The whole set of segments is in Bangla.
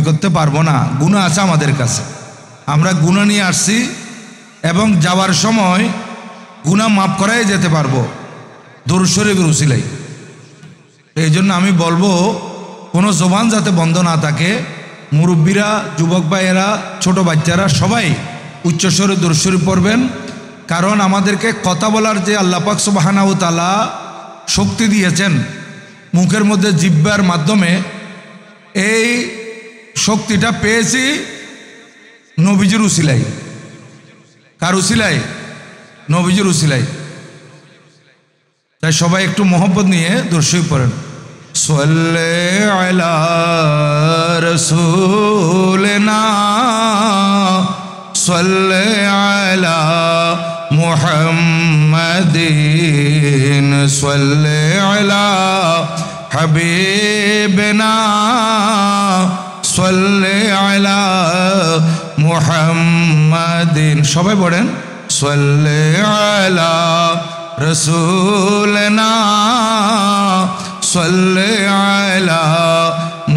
করতে পারবো না, গুনাহ আছে আমাদের কাছে। আমরা গুনাহ নিয়ে আসছি এবং যাওয়ার সময় গুনাহ মাফ করাই যেতে পারবো দরুদ শরীফের উসিলাই। এই জন্য আমি বলবো কোনো জবান যাতে বন্ধ না থাকে। মুরব্বীরা, যুবক ভাইয়েরা, ছোট বাচ্চারা সবাই উচ্চস্বরে দরুদ শরীফ পড়বেন। কারণ আমাদেরকে কথা বলার যে আল্লাহ পাক সুবহানাহু ওয়া তাআলা শক্তি দিয়েছেন মুখের মধ্যে, জিহ্বার মাধ্যমে, এই শক্তিটা পেয়েছি নবীজির উসিলাই। কার উসিলাই? নবীজির উসিলাই। তাই সবাই একটু মোহব্বত নিয়ে দরুদ শরীফ পড়েন। সাল্লি আলা রাসূলিনা সাল্লি আলা মুহাম্মাদিন সাল্লি আলা হাবিবিনা সাল্লি আলা মুহাম্মাদিন। সবাই পড়েন সাল্লি আলা রাসূলিনা সাল্লি আলা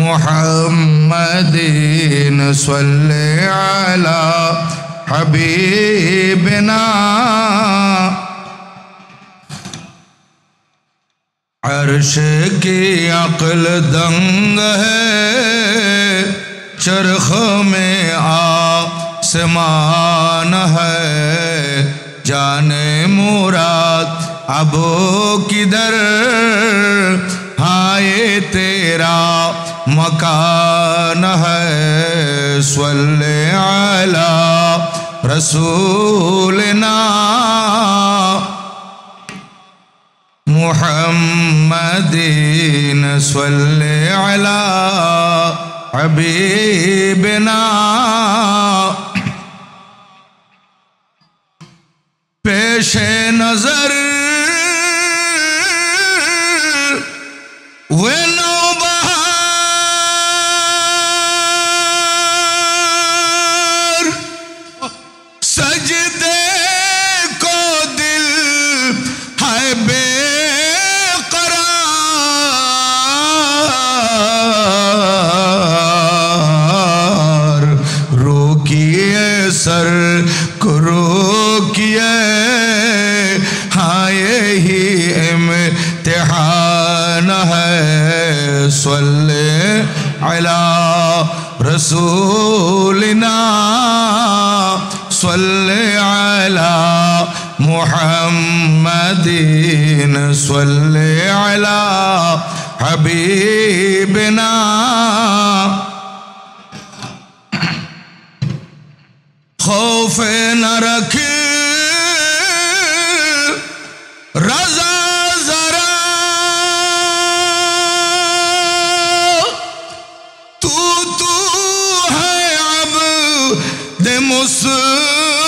মুহাম্মাদিন সাল্লি আলা হাবিবিনা। अर्श की अक्ल दंग है, चरख में आसमान है, जाने मुराद अब किधर हाय तेरा मकान है। सल्ले अला रसूलिना मुहम्मदीन सल्ले अला हबीबिना। पेशे नजर वे नौबहार, सजदे को दिल है बेकरार, रोकिए सर को रोकिए, हाँ यही इम्तिहान है। सल्ले अला रसूलिना सल्ले अला मुहम्मदीन सल्ले अला हबीबिना। खौफ न रखे रज़ा ज़रा, तू है अब्द मुस्तफ़ा,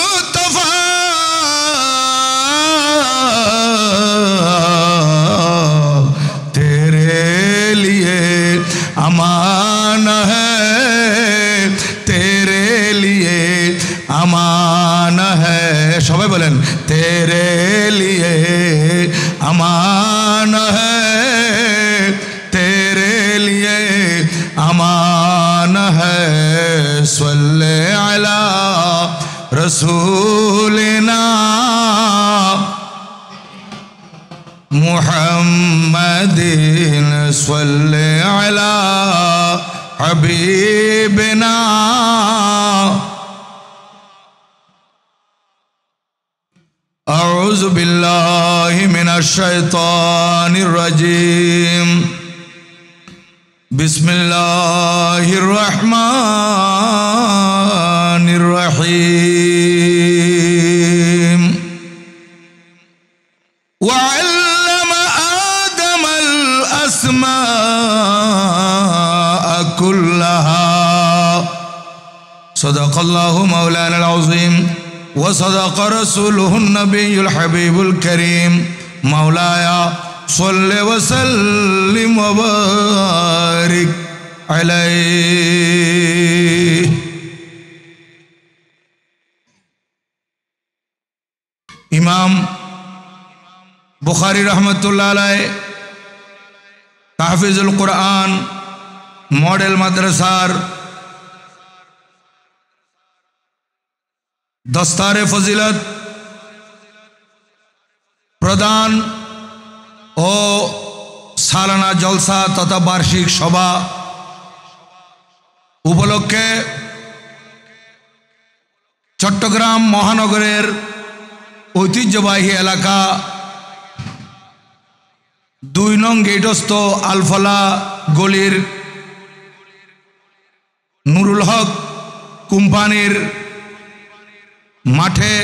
तेरे लिए अमान है, तेरे लिए अमान है। সবাই বলেন तेरे लिए अमान है, तेरे लिए अमान है। सल्ले अला रसूलिना मुहम्मदीन सल्ले अला हबीबिना। अऊज़ु बिल्लाहि मिनश शैतानिर रजीम, बिस्मिल्लाहिर रहमानिर रहीम। वअल्लम आदमल अस्माअ कुल्लहा। सदक़ल्लाहु मौलानाल अज़ीम वसदक़ रसूलुहुन नबियुल हबीबुल करीम। मौलाया सल्लि वसल्लिम वबारिक अलैहि। इमाम बुखारी रहमतुल्लाह अलैह ताहफ़ीज़ुल कुरान मॉडल मदरसार দস্তারে ফজিলত প্রদান ও সালানা জলসা তথা বার্ষিক সভা উপলক্ষে চট্টগ্রাম মহানগরের ঐতিহ্যবাহী এলাকা 2 নং গেটস্থ আলফলা গলির নুরুল হক কোম্পানির মাঠে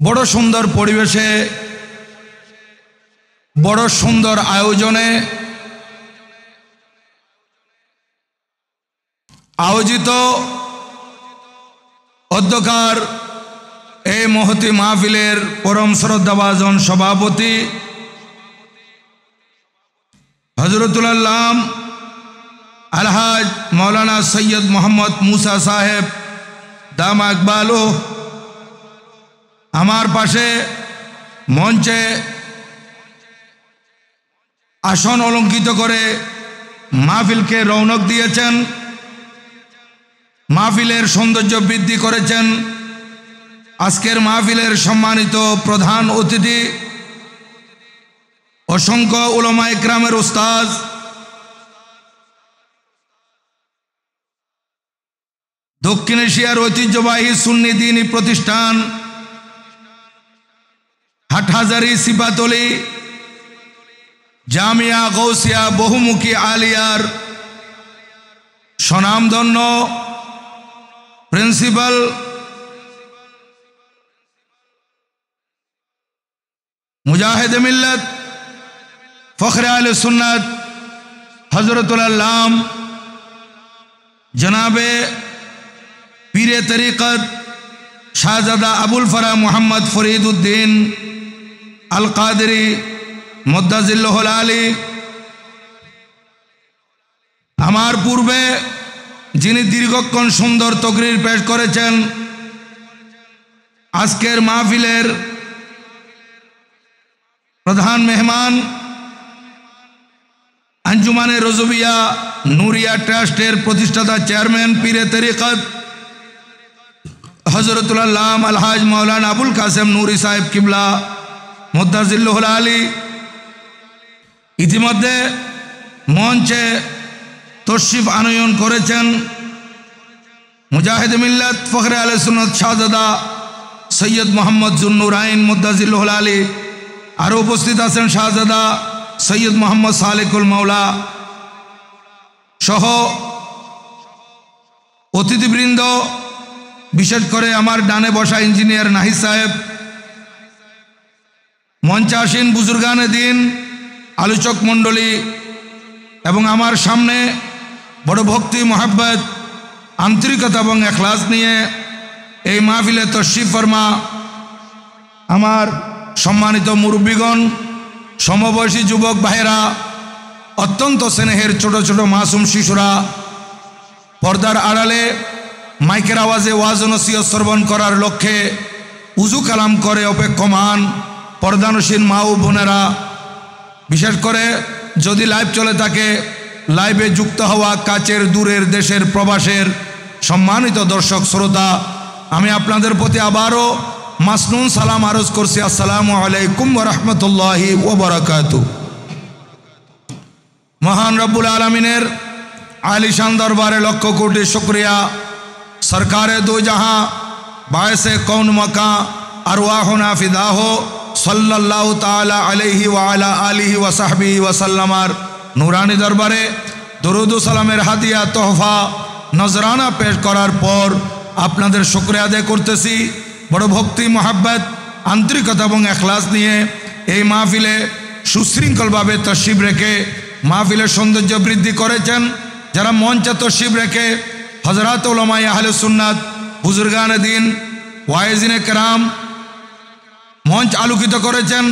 বড় সুন্দর পরিবেশে বড় সুন্দর আয়োজনে আয়োজিত অধ্যকার এই মহতি মাহফিলের পরম শ্রদ্ধাভাজন সভাপতি হযরতুল আল্লাম আলহাজ মৌলানা সৈয়দ মোহাম্মদ মুসা সাহেব দাম আকবালো, আমার পাশে মঞ্চে আসন অলঙ্কিত করে মাহফিলকে রৌনক দিয়েছেন, মাহফিলের সৌন্দর্য বৃদ্ধি করেছেন। আজকের মাহফিলের সম্মানিত প্রধান অতিথি অসংখ্য উলামা ইকরামের উস্তাদ দক্ষিণ এশিয়ার ঐতিহ্যবাহী সুন্নি দ্বীনি প্রতিষ্ঠান হাটহাজারী সিপাতলি জামিয়া গৌসিয়া বহুমুখী আলিয়ার স্বনামধন্য প্রিন্সিপাল মুজাহিদ মিল্লাত ফখরে আহলে সুন্নাত হযরতুল আল্লাম জনাবে পীরে তরিকত শাহজাদা আবুল ফরা মোহাম্মদ ফরিদউদ্দিন আল কাদেরী মুদ্দাজিল্লাহুল আলী, আমার পূর্বে যিনি দীর্ঘক্ষণ সুন্দর তকরির পেশ করেছেন, আজকের মাহফিলের প্রধান মেহমান আঞ্জুমানে রজবিয়া নুরিয়া ট্রাস্টের প্রতিষ্ঠাতা চেয়ারম্যান পীরে তরিকত হযরতুল আল্লাম আলহাজ মাওলানা আবুল কাসেম নুরি সাহেব কিবলা মুদ্দাজিল্লাহুল আলী, ইতিমধ্যে মঞ্চে তশরিফ আনয়ন করেছেন মুজাহিদ মিল্লাত ফখরে আহলে সুন্নাত শাহজাদা সৈয়দ মোহাম্মদ জুন্নুরাইন মুদ্দাজিল্লাহুল আলী, আরও উপস্থিত আছেন শাহজাদা সৈয়দ মোহাম্মদ সালেকুল মাওলা সহ অতিথিবৃন্দ, বিশেষ করে আমার ডানে বসা ইঞ্জিনিয়ার নাহিদ সাহেব, মঞ্চে আসীন বুজুর্গানে দিন, আলোচক মণ্ডলী এবং আমার সামনে বড় ভক্তি মহাব্বত আন্তরিকতা এবং এখলাস নিয়ে এই মাহফিলে তশরিফ ফরমা আমার সম্মানিত মুরব্বীগণ, সমবয়সী যুবক ভাইয়েরা, অত্যন্ত স্নেহের ছোট ছোট মাসুম শিশুরা, পর্দার আড়ালে মাইকের আওয়াজে ওয়াজ ও নসিহত শ্রবণ করার লক্ষ্যে উজু কালাম করে অপেক্ষমান পর্দানসীন মা ও বোনেরা, বিশেষ করে যদি লাইভ চলে থাকে লাইভে যুক্ত হওয়া কাছের দূরের দেশের প্রবাসের সম্মানিত দর্শক শ্রোতা, আমি আপনাদের প্রতি আবারও মাসনুন সালাম আরজ করছি। আসসালামু আলাইকুম ওয়া রাহমাতুল্লাহি ওয়া বারাকাতুহু। মহান রব্বুল আলামিনের আলিশান দরবারে লক্ষ কোটি শুকরিয়া। সরকারে দো জাহাঁ বায়সে কৌন মাকা আরওয়াহুনা ফিদাহো সাল্লাল্লাহু তাআলা আলাইহি ওয়া আলা আলিহি ওয়া সাহবিহি ওয়া সাল্লামার নুরানি দরবারে দরুদ ও সালামের হাদিয়া তোহফা নজরানা পেশ করার পর আপনাদের শুকরিয়া আদায় করতেছি। বড় ভক্তি মহাব্বত আন্তরিকতা এবং এখলাস নিয়ে এই মাহফিলে সুশৃঙ্খলভাবে তশরিফ রেখে মাহফিলের সৌন্দর্য বৃদ্ধি করেছেন যারা মঞ্চে তশরিফ রেখে হযরত উলামায়ে আহলে সুন্নাত বুজুর্গানে দিন ওয়াইজিনে কেরাম মঞ্চ আলোকিত করেছেন।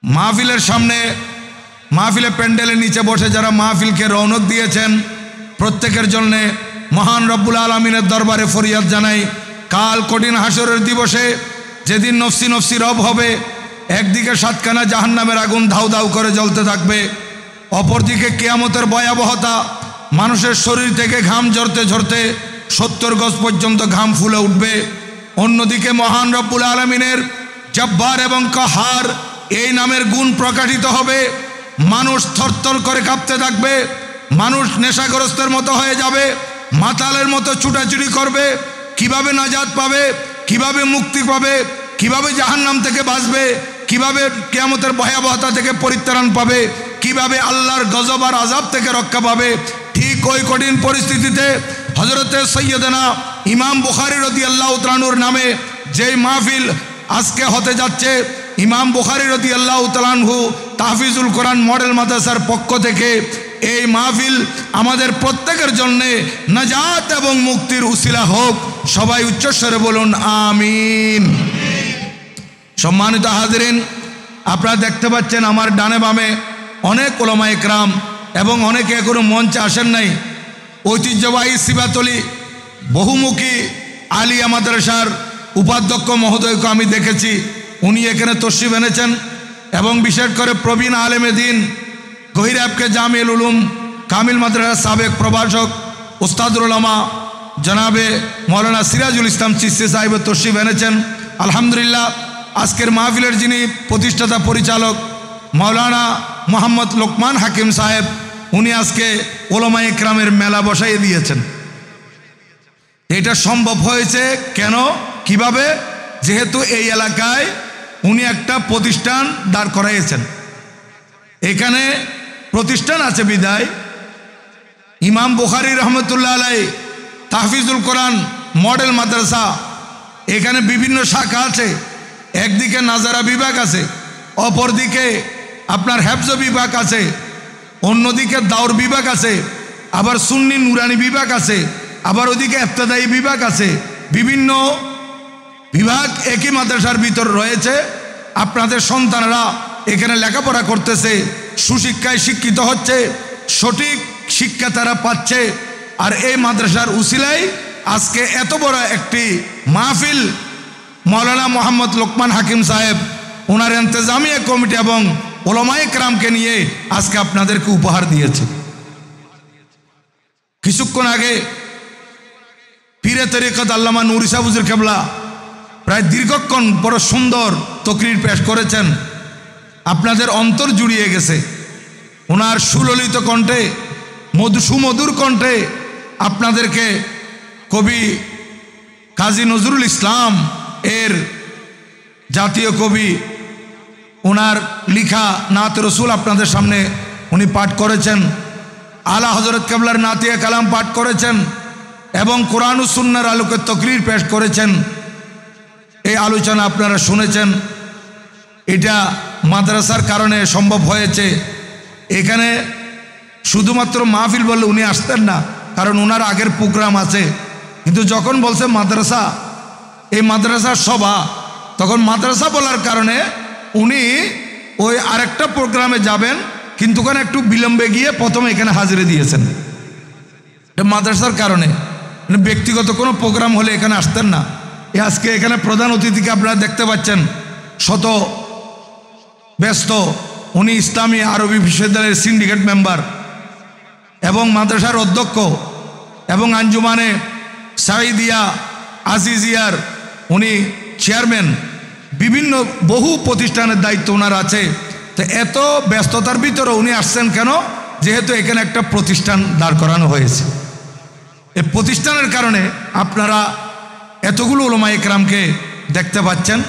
মাহফিলের সামনে মাহফিলে প্যান্ডেলের নিচে বসে যারা মাহফিলকে রৌনক দিয়েছেন প্রত্যেকের জন্যে মহান রব্বুল আলামিনের দরবারে ফরিয়াদ জানাই। কাল কঠিন হাসরের দিবসে যেদিন নফসি নফসি রব হবে, একদিকে সাতখানা জাহান্নামের আগুন ধাউ ধাউ করে জ্বলতে থাকবে, অপরদিকে কিয়ামতের ভয়াবহতা মানুষের শরীর থেকে ঘাম ঝরতে ঝরতে 70 গজ পর্যন্ত ঘাম ফুলে উঠবে। অন্যদিকে মহান রব্বুল আলামিনের জব্বার এবং কাহার এই নামের গুণ প্রকাশিত হবে। মানুষ থরথর করে কাঁপতে থাকবে, মানুষ নেশাগ্রস্তের মতো হয়ে যাবে, মাতালের মতো ছুটাছুটি করবে। কিভাবে নাজাত পাবে, কিভাবে মুক্তি পাবে, কিভাবে জাহান্নাম থেকে বাঁচবে, কিভাবে কিয়ামতের ভয়াবহতা থেকে পরিত্রাণ পাবে, কিভাবে আল্লাহর গজব আর আযাব থেকে রক্ষা পাবে। ঠিক ওই কঠিন পরিস্থিতিতে হযরতে সৈয়দনা ইমাম বুখারী রাদিয়াল্লাহু তাআলা আনহুর নামে যেই মাহফিল আজকে হতে যাচ্ছে, ইমাম বুখারী রাদিয়াল্লাহু তাআলা আনহু তাহফিজুল কোরআন মডেল মাদ্রাসার পক্ষ থেকে এই মাহফিল আমাদের প্রত্যেকের জন্য নাজাত এবং মুক্তির উসিলা হোক। সবাই উচ্চস্বরে বলুন আমিন। সম্মানিত হাজিরিন, আপনারা দেখতে পাচ্ছেন আমার ডানে বামে অনেক উলামা ইকরাম এবং অনেকে এখনো মঞ্চে আসেন নাই। ঐতিহ্যবাহী সিবাতলি বহুমুখী আলিয়া মাদ্রাসার উপাধ্যক্ষ মহোদয়কে আমি দেখেছি, উনি এখানে তশরিফ এনেছেন এবং বিশেষ করে প্রবীণ আলেমে দিন গহিরাবকে জামিউল উলুম কামিল মাদ্রাসার সাবেক প্রভাষক উস্তাদুল উলামা জনাবে মৌলানা সিরাজুল ইসলাম চিশতি সাহেব তশরিফ এনেছেন। আলহামদুলিল্লাহ, আজকের মাহফিলের যিনি প্রতিষ্ঠাতা পরিচালক মাওলানা মোহাম্মদ লোকমান হাকিম সাহেব, উনি আজকে উলামা ইকরামের মেলা বসাইয়ে দিয়েছেন। এটা সম্ভব হয়েছে কেন, কিভাবে? যেহেতু এই এলাকায় উনি একটা প্রতিষ্ঠান দাঁড় করাইয়েছেন। এখানে প্রতিষ্ঠান আছে বিদায় ইমাম বুখারী রহমতুল্লাহ আলাইহি তাহফিজুল কোরআন মডেল মাদ্রাসা, এখানে বিভিন্ন শাখা আছে। একদিকে নাজারা বিভাগ আছে, অপরদিকে আপনার হেফজ বিভাগ আছে, অন্যদিকে দাওর বিভাগ আছে, আবার সুন্নি নুরানি বিভাগ আছে, আবার ওদিকে ইবতেদায়ী বিভাগ আছে। বিভিন্ন বিভাগ একই মাদ্রাসার ভিতর রয়েছে। আপনাদের সন্তানরা এখানে লেখাপড়া করতেছে, সুশিক্ষায় শিক্ষিত হচ্ছে, সঠিক শিক্ষা তারা পাচ্ছে। আর এই মাদ্রাসার উসিলায় আজকে এত বড় একটি মাহফিল মাওলানা মোহাম্মদ লোকমান হাকিম সাহেব ওনার ইন্তেজামিয়া কমিটি এবং উলামা ইকরামকে নিয়ে আজকে আপনাদেরকে উপহার দিয়েছে। কিছুক্ষণ আগে পীরে তরিকত আল্লামা নূর ইসা হুজুর কেবলা প্রায় দীর্ঘক্ষণ বড় সুন্দর তকরির পেশ করেছেন। আপনাদের অন্তর জুড়িয়ে গেছে। ওনার সুললিত কণ্ঠে, সুমধুর কণ্ঠে আপনাদেরকে কবি কাজী নজরুল ইসলাম এর জাতীয় কবি ওনার লিখা নাত রসুল আপনাদের সামনে উনি পাঠ করেছেন। আলা হজরত কেবলার নাতিয়া কালাম পাঠ করেছেন এবং কোরআন ও সুন্নাহর আলোকে তকরির পেশ করেছেন। এই আলোচনা আপনারা শুনেছেন। এটা মাদ্রাসার কারণে সম্ভব হয়েছে। এখানে শুধুমাত্র মাহফিল বললে উনি আসতেন না, কারণ ওনার আগের প্রোগ্রাম আছে। কিন্তু যখন বলছে মাদ্রাসা, এই মাদ্রাসার সভা, তখন মাদ্রাসা বলার কারণে উনি ওই আরেকটা প্রোগ্রামে যাবেন, কিন্তু ওখানে একটু বিলম্বে গিয়ে প্রথমে এখানে হাজিরে দিয়েছেন। মাদ্রাসার কারণে, ব্যক্তিগত কোনো প্রোগ্রাম হলে এখানে আসতেন না। আজকে এখানে প্রধান অতিথিকে আপনারা দেখতে পাচ্ছেন, শত ব্যস্ত। উনি ইসলামী আরবি বিশ্ববিদ্যালয়ের সিন্ডিকেট মেম্বার এবং মাদ্রাসার অধ্যক্ষ এবং আঞ্জুমানে সাইদিয়া আজিজিয়ার উনি চেয়ারম্যান। বিভিন্ন বহু প্রতিষ্ঠানের দায়িত্ব ওনার আছে। তো এত ব্যস্ততার ভিতরে উনি আসছেন কেন? যেহেতু এখানে একটা প্রতিষ্ঠান দাঁড় করানো হয়েছে। এই প্রতিষ্ঠানের কারণে আপনারা এতগুলো উলামা ইকরামকে দেখতে পাচ্ছেন।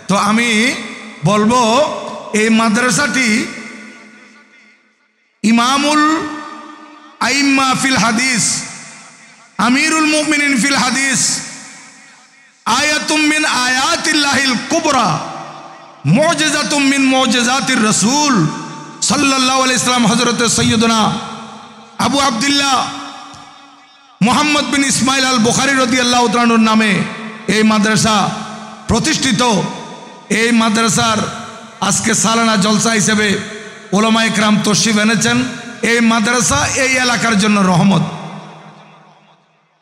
তো আমি বলবো এই মাদ্রাসাটি ইমামুল আইম্মা ফিল হাদিস, আমিরুল মুমিনিন ফিল হাদিস, আয়াতুম মিন আয়াতিল্লাহিল কুবরা, মুজিজাতুম মিন মুজিজাতির রাসূল সাল্লাল্লাহু আলাইহি সাল্লাম হযরত সৈয়দনা আবু আব্দুল্লাহ মুহাম্মদ বিন ইসমাইল আল বুখারী রাদিয়াল্লাহু তাআলা আনহুর নামে এই মাদ্রাসা প্রতিষ্ঠিত। এই মাদ্রাসার আজকে সালানা জলসা হিসেবে উলামা ইকরাম তশরিফ এনেছেন। এই মাদ্রাসা এই এলাকার জন্য রহমত।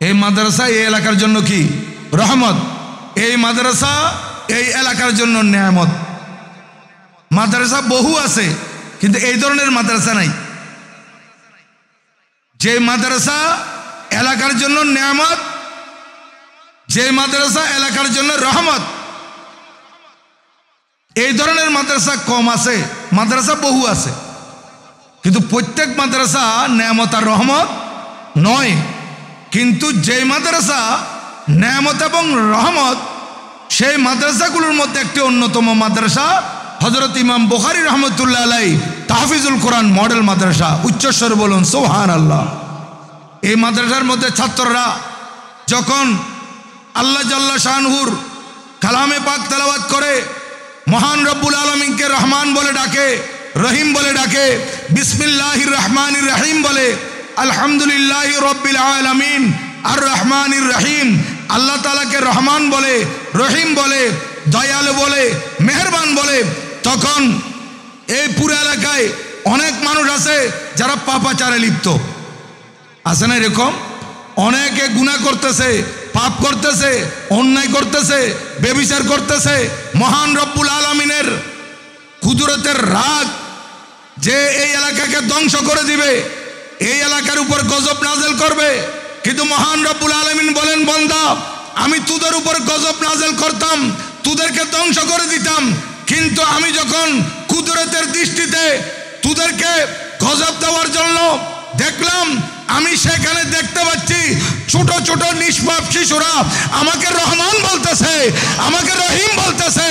এই মাদ্রাসা এই এলাকার জন্য কি রহমত। এই মাদ্রাসা এই এলাকার জন্য নেয়ামত। মাদ্রাসা বহু আছে, কিন্তু এই ধরনের মাদ্রাসা নাই। যে মাদ্রাসা এলাকার জন্য নিয়ামত, যে মাদ্রাসা এলাকার জন্য রহমত, এই ধরনের মাদ্রাসা কম আছে, মাদ্রাসা বহু আছে, কিন্তু প্রত্যেক মাদ্রাসা নিয়ামত আর রহমত নয়। কিন্তু যে মাদ্রাসা নিয়ামত এবং রহমত, সেই মাদ্রাসাগুলোর মধ্যে একটি অন্যতম মাদ্রাসা হযরত ইমাম বুখারী রহমতুল্লাহ আলাইহি তাহফিজুল কোরআন মডেল মাদ্রাসা। উচ্চস্বরে বলুন সুবহানাল্লাহ। এই মাদ্রাসার মধ্যে ছাত্ররা যখন আল্লাহ জাল্লা শানহুর কালামে পাক তেলাওয়াত করে, মহান রব্বুল আলামিনকে রহমান বলে ডাকে, রহিম বলে ডাকে, বিসমিল্লাহির রহমানির রহিম বলে, আলহামদুলিল্লাহি রব্বিল আলামিন আর রহমানির রহিম, আল্লাহ তাআলাকে রহমান বলে, রহিম বলে, দয়ালু বলে, মেহেরবান বলে, তখন এই পুরো এলাকায় অনেক মানুষ আছে যারা পাপাচারে লিপ্ত আছে না? এরকম অনেকে গুনাহ করতেছে, পাপ করতেছে, অন্যায় করতেছে, ব্যভিচার করতেছে। মহান রব্বুল আলামিনের কুদরতের রাগ যে এই এলাকাকে ধ্বংস করে দিবে, এই এলাকার উপর গজব নাজেল করবে। কিন্তু মহান রব্বুল আলামিন বলেন, বান্দা আমি তোদের উপর গজব নাজেল করতাম, তোদেরকে ধ্বংস করে দিতাম, কিন্তু আমি যখন কুদরতের দৃষ্টিতে তোদেরকে গজব দেওয়ার জন্য দেখলাম, আমি সেখানে দেখতে পাচ্ছি ছোট ছোট নিষ্পাপ শিশুরা আমাকে রহমান বলতেছে, আমাকে রহিম বলতেছে,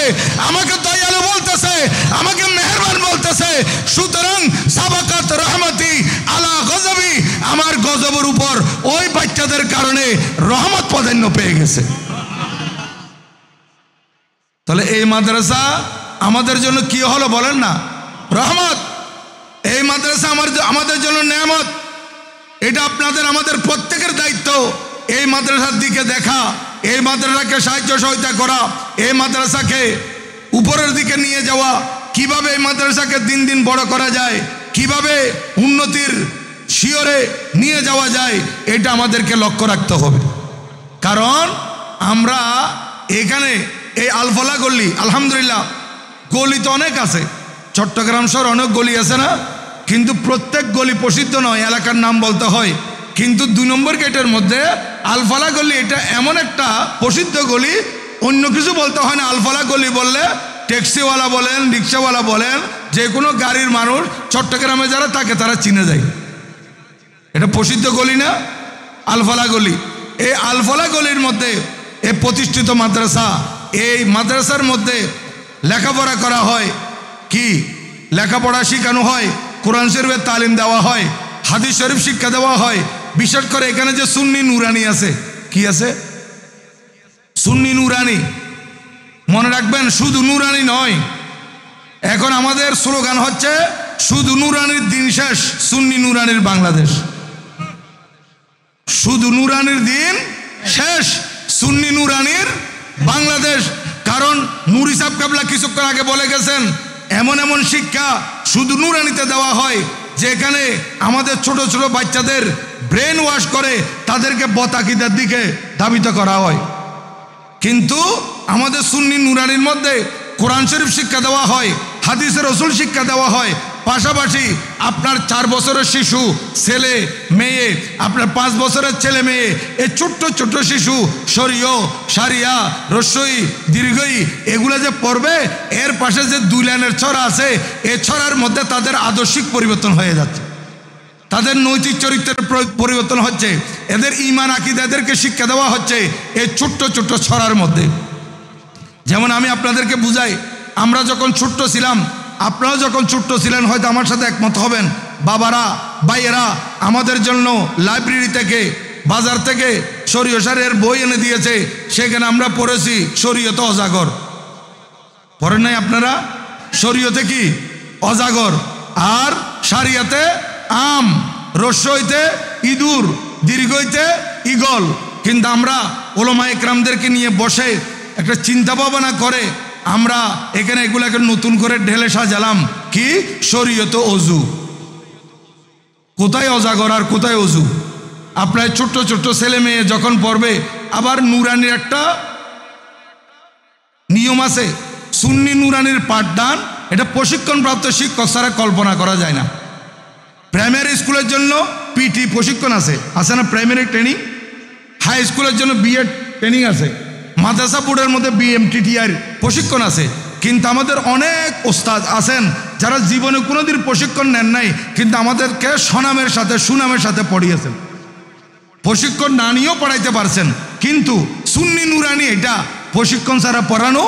আমাকে দয়ালু বলতেছে, আমাকে মেহেরবান বলতেছে। সুতরাং সাবাকাত রহমতি আলা গজবি, আমার গজবের উপর ওই বাচ্চাদের কারণে রহমত প্রাধান্য পেয়ে গেছে। তাহলে এই মাদ্রাসা আমাদের জন্য কি হলো বলেন না? রহমত। এই মাদ্রাসা আমাদের জন্য নিয়ামত। এটা আপনাদের আমাদের প্রত্যেকের দায়িত্ব এই মাদ্রাসার দিকে দেখা, এই মাদ্রাসাকে সাহায্য সহায়তা করা, এই মাদ্রাসাকে উপরের দিকে নিয়ে যাওয়া, কিভাবে এই মাদ্রাসাকে দিন দিন বড় করা যায়, কিভাবে উন্নতির শিয়রে নিয়ে যাওয়া যায়, এটা আমাদেরকে লক্ষ্য রাখতে হবে। কারণ আমরা এখানে এই আলফলা গলি, আলহামদুলিল্লাহ গলি তো অনেক আছে, চট্টগ্রাম শহর অনেক গলি আছে না? কিন্তু প্রত্যেক গলি প্রসিদ্ধ নয়, এলাকার নাম বলতে হয়। কিন্তু 2 নম্বর গেটের মধ্যে আলফালা গলি, এটা এমন একটা প্রসিদ্ধ গলি, অন্য কিছু বলতে হয় না। আলফালা গলি বললে ট্যাক্সিওয়ালা বলেন, রিক্সাওয়ালা বলেন, যে কোনো গাড়ির মানুষ চট্টগ্রামে যারা থাকে তারা চিনে যায়। এটা প্রসিদ্ধ গলি না আলফালা গলি? এই আলফালা গলির মধ্যে এই প্রতিষ্ঠিত মাদ্রাসা, এই মাদ্রাসার মধ্যে লেখাপড়া করা হয়। কি লেখাপড়া শেখানো হয়? কোরআন শরীফের তালিম দেওয়া হয়, হাদিস শরীফ শিক্ষা দেওয়া হয়। বিশেষ করে এখানে যে সুন্নি নুরানি আছে, কি আছে? সুন্নি নুরানি। মনে রাখবেন, শুধু নুরানি নয়, এখন আমাদের স্লোগান হচ্ছে শুধু নুরানির দিন শেষ, সুন্নি নুরানির বাংলাদেশ। শুধু নুরানির দিন শেষ, সুন্নি নুরানির বাংলাদেশ। কারণ নুরি সাহেব কাবলা কিছুক্ষণ আগে বলে গেছেন, এমন এমন শিক্ষা শুধু নুরানিতে দেওয়া হয় যেখানে আমাদের ছোট ছোট বাচ্চাদের ব্রেন ওয়াশ করে তাদেরকে বতাকিদের দিকে ধাবিত করা হয়। কিন্তু আমাদের সুন্নি নুরানির মধ্যে কোরআন শরীফ শিক্ষা দেওয়া হয়, হাদিসের রসুল শিক্ষা দেওয়া হয়। পাশাপাশি আপনার 4 বছরের শিশু ছেলে মেয়ে, আপনার 5 বছরের ছেলে মেয়ে, এই ছোট্ট ছোট্ট শিশু শরীয়, সারিয়া, রস্যই, দীর্ঘই এগুলো যে পড়বে, এর পাশে যে 2 লাইনের ছড়া আছে, এই ছড়ার মধ্যে তাদের আদর্শিক পরিবর্তন হয়ে যাচ্ছে, তাদের নৈতিক চরিত্রের পরিবর্তন হচ্ছে, এদের ঈমান আকীদা এদেরকে শিক্ষা দেওয়া হচ্ছে এই ছোট্ট ছোট্ট ছড়ার মধ্যে। যেমন আমি আপনাদেরকে বুঝাই, আমরা যখন ছোট্ট ছিলাম, আপনারা যখন ছোট্ট ছিলেন, হয়তো আমার সাথে একমত হবেন, বাবারা ভাইয়েরা আমাদের জন্য লাইব্রেরি থেকে, বাজার থেকে শরীয়তের বই এনে দিয়েছে, সেখানে আমরা পড়েছি শরীয়ত অজাগর। পড়েন নাই আপনারা? শরীয়তে কি অজাগর, আর সারিয়াতে আম, রস্যইতে ইঁদুর, দীর্ঘইতে ঈগল। কিন্তু আমরা ওলামায়ে কেরামদেরকে নিয়ে বসে একটা চিন্তা ভাবনা করে আমরা এখানে এগুলাকে নতুন করে ঢেলে সাজালাম, কি শরীয়ত অজু। কোথায় অজাগর আর কোথায় অজু? আপনার ছোট্ট ছোট্ট ছেলে মেয়ে যখন পড়বে, আবার নুরানির একটা নিয়ম আছে, সুন্নি নুরানির পাঠদান, এটা প্রশিক্ষণপ্রাপ্ত শিক্ষক ছাড়া কল্পনা করা যায় না। প্রাইমারি স্কুলের জন্য পিটি প্রশিক্ষণ আছে না? Primary training. হাই স্কুলের জন্য বিএড ট্রেনিং আছে। মাদ্রাসা বোর্ডের মধ্যে বিএমটিটিআর প্রশিক্ষণ আছে। কিন্তু আমাদের অনেক ওস্তাদ আছেন যারা জীবনে কোনোদিন প্রশিক্ষণ নেন নাই, কিন্তু আমাদেরকে সুনামের সাথে পড়িয়েছেন। প্রশিক্ষণ না নিয়েও পড়াইতে পারছেন, কিন্তু সুন্নি নুরানি এটা প্রশিক্ষণ ছাড়া পড়ানো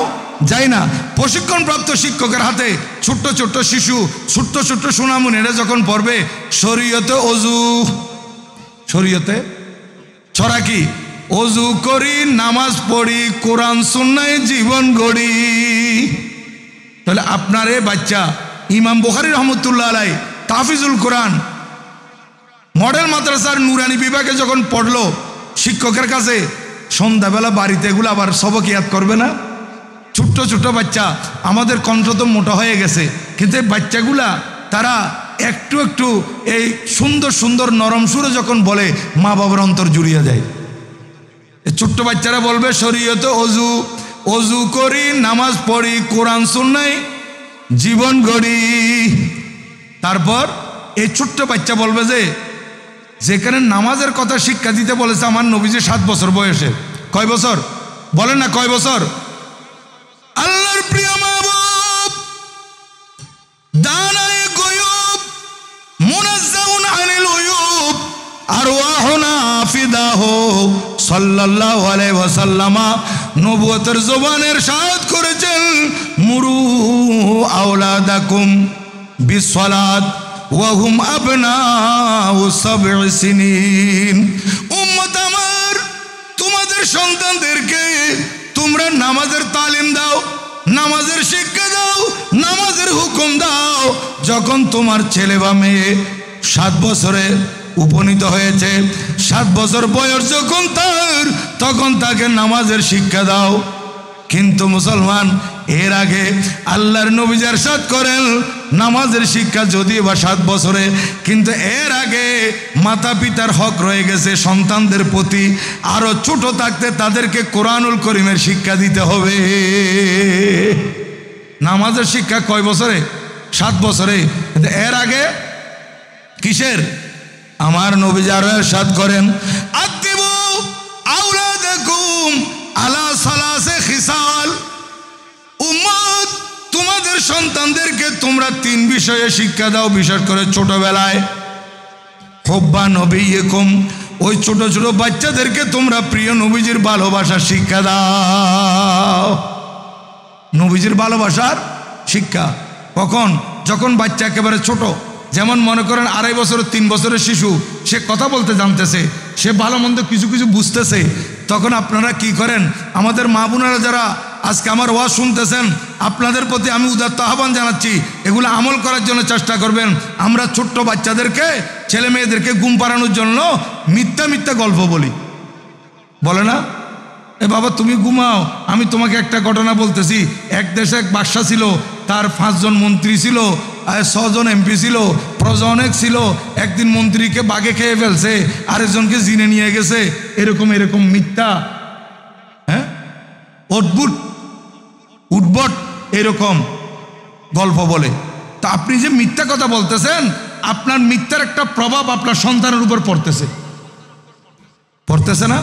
যায় না। প্রশিক্ষণপ্রাপ্ত শিক্ষকের হাতে ছোট্ট ছোট্ট শিশু, ছোট্ট ছোট্ট সুনামুনেরা যখন পড়বে শরীয়তে অজু, শরীয়তে ছড়া কি? অজু করি, নামাজ পড়ি, কোরআন সুন্নায় জীবন গড়ি। তাহলে আপনার এ বাচ্চা ইমাম বুখারী রহমতুল্লাহ আলাই তাহফিজুল কোরআন মডেল মাদ্রাসার নুরানি বিভাগে যখন পড়লো শিক্ষকের কাছে, সন্ধ্যাবেলা বাড়িতে এগুলো আবার সবক ইয়াদ করবে না? ছোট্ট ছোট্ট বাচ্চা, আমাদের কণ্ঠ তো মোটা হয়ে গেছে, কিন্তু এই বাচ্চাগুলা তারা একটু একটু এই সুন্দর সুন্দর নরম সুরে যখন বলে, মা বাবার অন্তর জুড়িয়ে যায়। ছোট্ট বাচ্চারা বলবে শরীয়তে অজু, অজু করি, নামাজ পড়ি, কোরআন সুন্নায় জীবন গড়ি। তারপর এই ছোট্ট বাচ্চা বলবে যে যেখানে নামাজের কথা শিক্ষা দিতে বলেছে আমার নবীজি 7 বছর বয়সে। কয় বছর বলেন না? কয় বছর? আল্লাহর প্রিয় মাহবুব দানায়ে গয়ুব মুনাজ্জাহুন আনিল উয়ুব আরওয়াহুনা ফিদাহু সাল্লাল্লাহু আলাইহি ওয়াসাল্লাম নবুয়তের জবানের ইরশাদ করেছেন, মুরু আওলাদাকুম বিসসালাত ওয়া হুম আবনাউ 7 সিনিন। উম্মত আমার, তোমাদের সন্তানদেরকে তোমরা নামাজের তালিম দাও, নামাজের শিক্ষা দাও, নামাজের হুকুম দাও। যখন তোমার ছেলে বা মেয়ে 7 বছরে উপনীত হয়েছে, 7 বছর বয়স যখন তার, তখন তাকে নামাজের শিক্ষা দাও। কিন্তু মুসলমান, এর আগে আল্লাহর নবী ইরশাদ করেন নামাজের শিক্ষা যদিও বা 7 বছরে, কিন্তু এর আগে মাতা পিতার হক রয়ে গেছে সন্তানদের প্রতি। আরো ছোট থাকতে তাদেরকে কোরআনুল করিমের শিক্ষা দিতে হবে। নামাজের শিক্ষা কয় বছরে? 7 বছরে। কিন্তু এর আগে কিসের? আমার নবী আরো ইরশাদ করেন, আতিবু আওলাদাকুম আলা সালাসে খিসাল। উম্মত, তোমাদের সন্তানদেরকে তোমরা 3 বিষয়ে শিক্ষা দাও, বিশেষ করে ছোটবেলায়। হুব্বা নবিয়্যিকুম, ওই ছোট ছোট বাচ্চাদেরকে তোমরা প্রিয় নবীজির ভালোবাসার শিক্ষা দাও। নবীজির ভালোবাসার শিক্ষা কখন? যখন বাচ্চা একেবারে ছোট। যেমন মনে করেন 2.5 বছরের 3 বছরের শিশু, সে কথা বলতে জানতেছে, সে ভালো মন্দ কিছু কিছু বুঝতেছে, তখন আপনারা কি করেন? আমাদের মা বোনেরা যারা আজকে আমার ওয়াজ শুনতেছেন, আপনাদের প্রতি আমি উদাত্ত আহ্বান জানাচ্ছি, এগুলো আমল করার জন্য চেষ্টা করবেন। আমরা ছোট্ট বাচ্চাদেরকে, ছেলে মেয়েদেরকে ঘুম পাড়ানোর জন্য মিথ্যা মিথ্যা গল্প বলি, বলে না? এ বাবা তুমি ঘুমাও, আমি তোমাকে একটা ঘটনা বলতেছি। এক দেশে এক বাদশা ছিল, তার 5 জন মন্ত্রী ছিল, 6 জন এমপি ছিল, প্রজা অনেক ছিল। একদিন মন্ত্রীকে বাঘে খেয়ে ফেলছে, আরেকজনকে জিনে নিয়ে গেছে। এরকম এরকম মিথ্যা, হ্যাঁ, উদ্ভট এরকম গল্প বলে। তা আপনি যে মিথ্যা কথা বলতেছেন, আপনার মিথ্যার একটা প্রভাব আপনার সন্তানের উপর পড়তেছে না?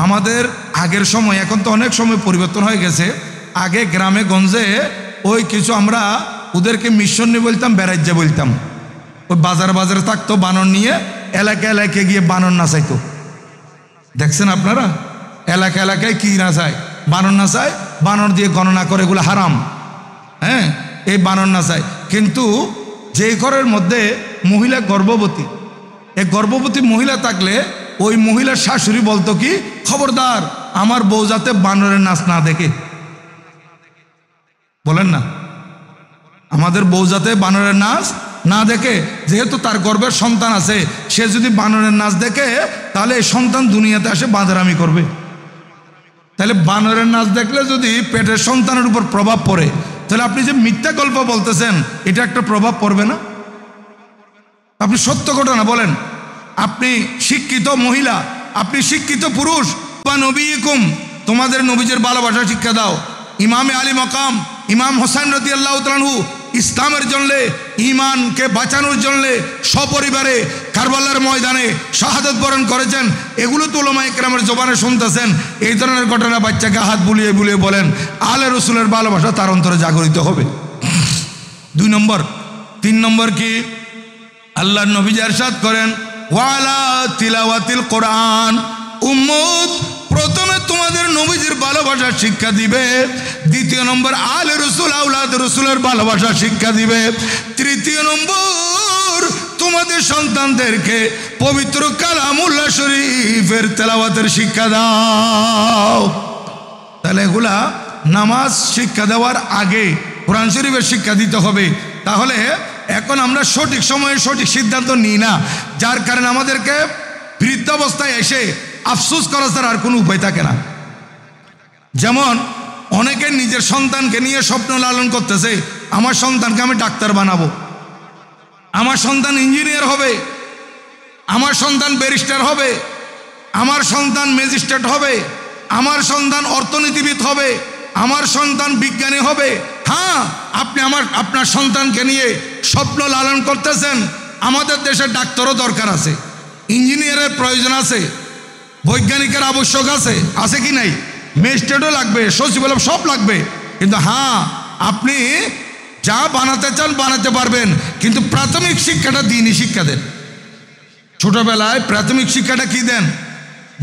আমাদের আগের সময়, এখন তো অনেক সময় পরিবর্তন হয়ে গেছে। আগে গ্রামে গঞ্জে ওই কিছু আমরা ওদেরকে মিশন বলতাম, বেড়াজ্জা বলতাম। ওই বাজারে থাকতো বানর নিয়ে, এলাকায় গিয়ে বানর নাচাইতো। দেখছেন আপনারা? এলাকায় কি নাচায়? বানর নাচায়। বানর দিয়ে গণনা করে, এগুলো হারাম। হ্যাঁ, এই বানর নাচায়। কিন্তু যে ঘরের মধ্যে মহিলা গর্ভবতী, এই গর্ভবতী মহিলা থাকলে ওই মহিলার শাশুড়ি বলতো কি, খবরদার আমার বউ যাতে বানরের নাচ না দেখে। বলেন না, আমাদের বউ যাতে বানরের নাচ না দেখে। যেহেতু তার গর্ভের সন্তান আছে, সে যদি বানরের নাচ দেখে, তাহলে এই সন্তান দুনিয়াতে আসে বাঁদরামি করবে। তাহলে বানরের নাচ দেখলে যদি পেটের সন্তানের উপর প্রভাব পড়ে, তাহলে আপনি যে মিথ্যা গল্প বলতেছেন, এটা একটা প্রভাব পড়বে না? আপনি সত্য ঘটনা বলেন। আপনি শিক্ষিত মহিলা, আপনি শিক্ষিত পুরুষ, বা নবীকুম, তোমাদের নবীজের ভালোবাসা শিক্ষা দাও। ইমামে আলী মকাম ইমাম হোসেন রাদিয়াল্লাহু তাআলা আনহু ইসলামের জন্য ইমানকে বাঁচানোর জন্য সপরিবারে কারবালার ময়দানে শাহাদাত বরণ করেছেন, এগুলো তো উলামায়ে কেরামের জবানে শুনতেছেন। এই ধরনের ঘটনা বাচ্চাকে হাত বুলিয়ে বুলিয়ে বলেন, আলে রসুলের ভালোবাসা তার অন্তরে জাগরিত হবে। 2 নম্বর। 3 নম্বর কি? আল্লাহর নবী ইরশাদ করেন, ওয়ালা তিলাওয়াতিল কোরআন। উম্মত, প্রথমে তোমাদের নবীজির ভালোবাসার শিক্ষা দিবে। 2 নম্বর আলে রসুল আওলাদ রসুলের ভালোবাসার শিক্ষা দিবে। 3 নম্বর তোমাদের সন্তানদেরকে পবিত্র কালামুল্লাহ শরীফের তেলাওয়াতের শিক্ষা দাও। তাহলে এগুলা নামাজ শিক্ষা দেওয়ার আগে কোরআন শরীফের শিক্ষা দিতে হবে। তাহলে এখন আমরা সঠিক সময়ে সঠিক সিদ্ধান্ত নিই না, যার কারণে আমাদেরকে বৃদ্ধাবস্থায় এসে আফসোস করা ছাড়া আর কোনো উপায় থাকে না। যেমন অনেকে নিজের সন্তানকে নিয়ে স্বপ্ন লালন করতেছে, আমার সন্তানকে আমি ডাক্তার বানাবো, আমার সন্তান ইঞ্জিনিয়ার হবে, আমার সন্তান ব্যারিস্টার হবে, আমার সন্তান ম্যাজিস্ট্রেট হবে, আমার সন্তান অর্থনীতিবিদ হবে, আমার সন্তান বিজ্ঞানী হবে। হ্যাঁ, আপনি আপনার সন্তানকে নিয়ে স্বপ্ন লালন করতেছেন। আমাদের দেশে ডাক্তারও দরকার আছে, ইঞ্জিনিয়ারের প্রয়োজন আছে, বৈজ্ঞানিকের আবশ্যক আছে, আছে কি নাই? ম্যাজিস্ট্রেটও লাগবে, সচিব সব লাগবে। কিন্তু হ্যাঁ, আপনি যা বানাতে চান বানাতে পারবেন, কিন্তু প্রাথমিক শিক্ষাটা দ্বীনি শিক্ষা দেন। ছোটবেলায় প্রাথমিক শিক্ষাটা কি দেন?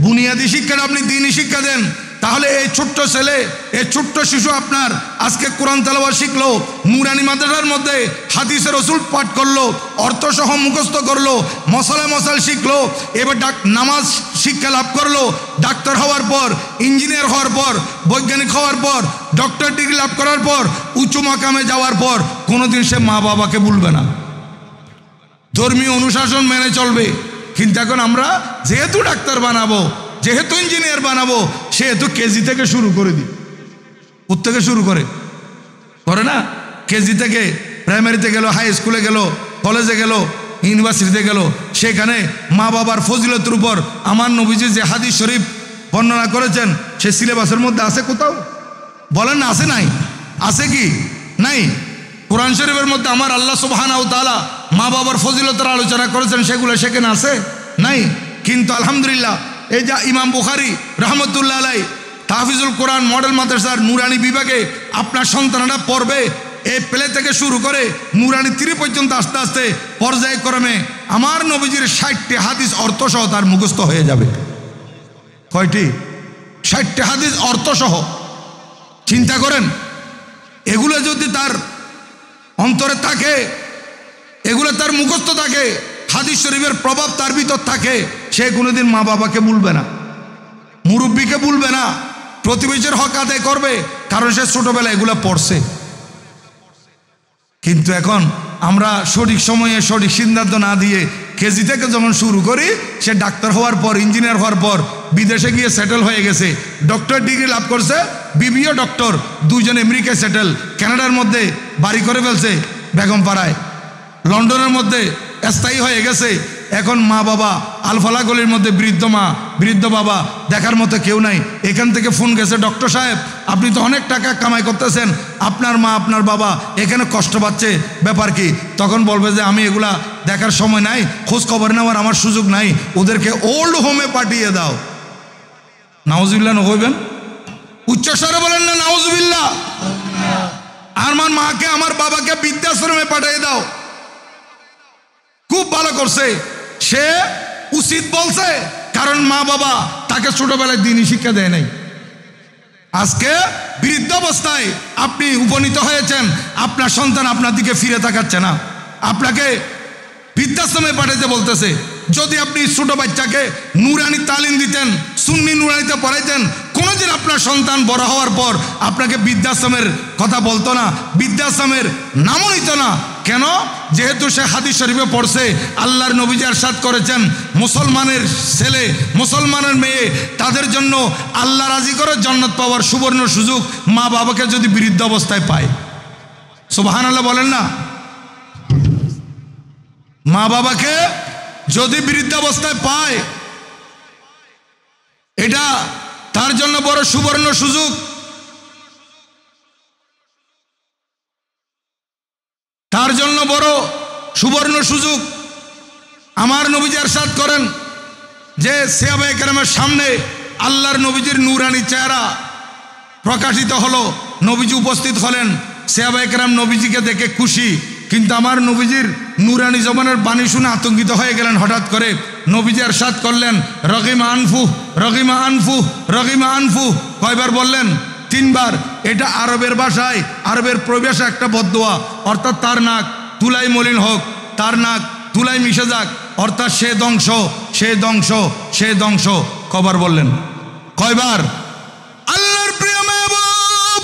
বুনিয়াদী শিক্ষাটা আপনি দ্বীনি শিক্ষা দেন। তাহলে এই ছোট্ট ছেলে, এই ছোট্ট শিশু আপনার আজকে কোরআন তেলাওয়াত শিখলো, নুরানি মাদ্রাসার মধ্যে হাদিসের রসুল পাঠ করলো, অর্থসহ মুখস্থ করলো, মশাল শিখলো, এবার নামাজ শিক্ষা লাভ করলো। ডাক্তার হওয়ার পর, ইঞ্জিনিয়ার হওয়ার পর, বৈজ্ঞানিক হওয়ার পর, ডক্টর ডিগ্রি লাভ করার পর, উঁচু মাকামে যাওয়ার পর কোনোদিন সে মা বাবাকে ভুলবে না, ধর্মীয় অনুশাসন মেনে চলবে। কিন্তু এখন আমরা যেহেতু ডাক্তার বানাবো, যেহেতু ইঞ্জিনিয়ার বানাবো, সেহেতু কেজি থেকে শুরু করে দিই। থেকে শুরু করে না? কেজি থেকে প্রাইমারিতে গেল, হাই স্কুলে গেল, কলেজে গেল, ইউনিভার্সিটিতে গেল, সেখানে মা বাবার ফজিলতের উপর আমার নবীজি যে হাদিস শরীফ বর্ণনা করেছেন, সে সিলেবাসের মধ্যে আছে কোথাও? বলেন না, আছে নাই? আছে কি নাই? কোরআন শরীফের মধ্যে আমার আল্লাহ সুবহানাহু ওয়া তাআলা মা বাবার ফজিলতের আলোচনা করেছেন, সেগুলো সেখানে আছে নাই? কিন্তু আলহামদুলিল্লাহ, এই যে ইমাম বুখারী রহমতুল্লাহ আলাইহি তাহফিজুল কোরআন মডেল মাদ্রাসার নুরানি বিভাগে আপনার সন্তানরা পড়বে, এই প্লে থেকে শুরু করে নুরানি 3 পর্যন্ত আস্তে আস্তে পর্যায়ক্রমে আমার নবীজির 60টি হাদিস অর্থসহ তার মুখস্থ হয়ে যাবে। কয়টি? 60টি হাদিস অর্থসহ। চিন্তা করেন, এগুলো যদি তার অন্তরে থাকে, এগুলো তার মুখস্থ থাকে, হাদিস শরীফের প্রভাব তার ভিতর থাকে, সে কোনোদিন মা বাবাকে ভুলবে না, মুরব্বীকে ভুলবে না, প্রতিবেশীর হক আদায় করবে, কারণ সে ছোটবেলায় এগুলো পড়ছে। কিন্তু এখন আমরা সঠিক সময়ে সঠিক সিদ্ধান্ত না দিয়ে কেজি থেকে যখন শুরু করি, সে ডাক্তার হওয়ার পর, ইঞ্জিনিয়ার হওয়ার পর বিদেশে গিয়ে সেটেল হয়ে গেছে, ডক্টর ডিগ্রি লাভ করছে, বিবিও ডক্টর, 2 জন আমেরিকায় সেটেল, কানাডার মধ্যে বাড়ি করে ফেলছে বেগমপাড়ায়, লন্ডনের মধ্যে স্থায়ী হয়ে গেছে। এখন মা বাবা আলফালা গলির মধ্যে বৃদ্ধ মা, বৃদ্ধ বাবা, দেখার মতো কেউ নাই। এখান থেকে ফোন গেছে, ডক্টর সাহেব আপনি তো অনেক টাকা কামাই করতেছেন, আপনার মা আপনার বাবা এখানে কষ্ট পাচ্ছে, ব্যাপার কি? তখন বলবে যে আমি এগুলা দেখার সময় নাই, খোঁজ খবর নেওয়ার আমার সুযোগ নাই, ওদেরকে ওল্ড হোমে পাঠিয়ে দাও। নাউজুবিল্লাহ হইবেন? উচ্চস্বরে বলেন না নাউজুবিল্লাহ। আমার মাকে আমার বাবাকে বৃদ্ধাশ্রমে পাঠিয়ে দাও। খুব ভালো করছে, সে উচিত বলছে, কারণ মা বাবা তাকে ছোটবেলায় দ্বীনি শিক্ষা দেয় নাই। আজকে বৃদ্ধাবস্থায় আপনি উপনীত হয়েছেন, আপনার সন্তান আপনার দিকে ফিরে তাকাচ্ছে না, আপনাকে বৃদ্ধাশ্রমে পাঠাইতে বলতেছে। যদি আপনি ছোট বাচ্চাকে নুরানি তালিম দিতেন, সুন্নি নুরানিতে পড়াইতেন, কোনোদিন আপনার সন্তান বড় হওয়ার পর আপনাকে বৃদ্ধাশ্রমের কথা বলতো না, বৃদ্ধাশ্রমের নামও নিত না। কেন? যেহেতু সে হাদিস শরীফে পড়ছে, আল্লাহর নবীজি ইরশাদ করেছেন, মুসলমানের ছেলে, মুসলমানের মেয়ে, তাদের জন্য আল্লাহ রাজি করে জান্নাত পাওয়ার সুবর্ণ সুযোগ মা বাবাকে যদি বৃদ্ধ অবস্থায় পায়। সুবহানাল্লাহ বলেন না? মা বাবাকে যদি বৃদ্ধাবস্থায় পায়, এটা তার জন্য বড় সুবর্ণ সুযোগ। তার জন্য বড় সুবর্ণ সুযোগ। আমার নবীজি ইরশাদ করেন যে সাহাবায়ে কেরামের সামনে আল্লাহর নবীজির নূরানি চেহারা প্রকাশিত হলো, নবীজি উপস্থিত হলেন। সাহাবায়ে কেরাম নবীজিকে দেখে খুশি, কিন্তু আমার নবীজির নূরানি জবানের বাণী শুনে আতঙ্কিত হয়ে গেলেন। হঠাৎ করে নবীজি ইরশাদ করলেন রগিমা আনফু, রগিমা আনফু, রগিমা আনফু। কয়বার বললেন? 3 বার। এটা আরবের ভাষায়, আরবের পরিবেশে একটা বদদোয়া, অর্থাৎ তার নাক তুলাই মলিন হোক, তার নাক তুলাই মিশে যাক, অর্থাৎ সে ধ্বংস, সে ধ্বংস, সে ধ্বংস। কবার বললেন? কয়বার? আল্লাহর প্রিয় মাহবুব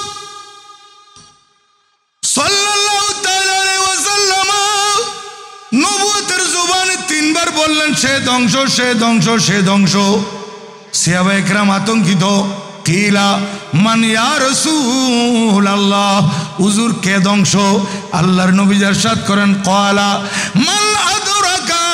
সাল্লাল্লাহু তাআলা আলাইহি ওয়াসাল্লাম নবুয়তের জবানে 3 বার বললেন সে ধ্বংস, সে ধ্বংস, সে ধ্বংস। সাহাবায়ে কেরাম আতঙ্কিত। কিলা মান ইয়া রাসূলুল্লাহ, হুজুর কে ধ্বংস? আল্লাহর নবী ইরশাদ করেন ক্বালা মান আদরাকা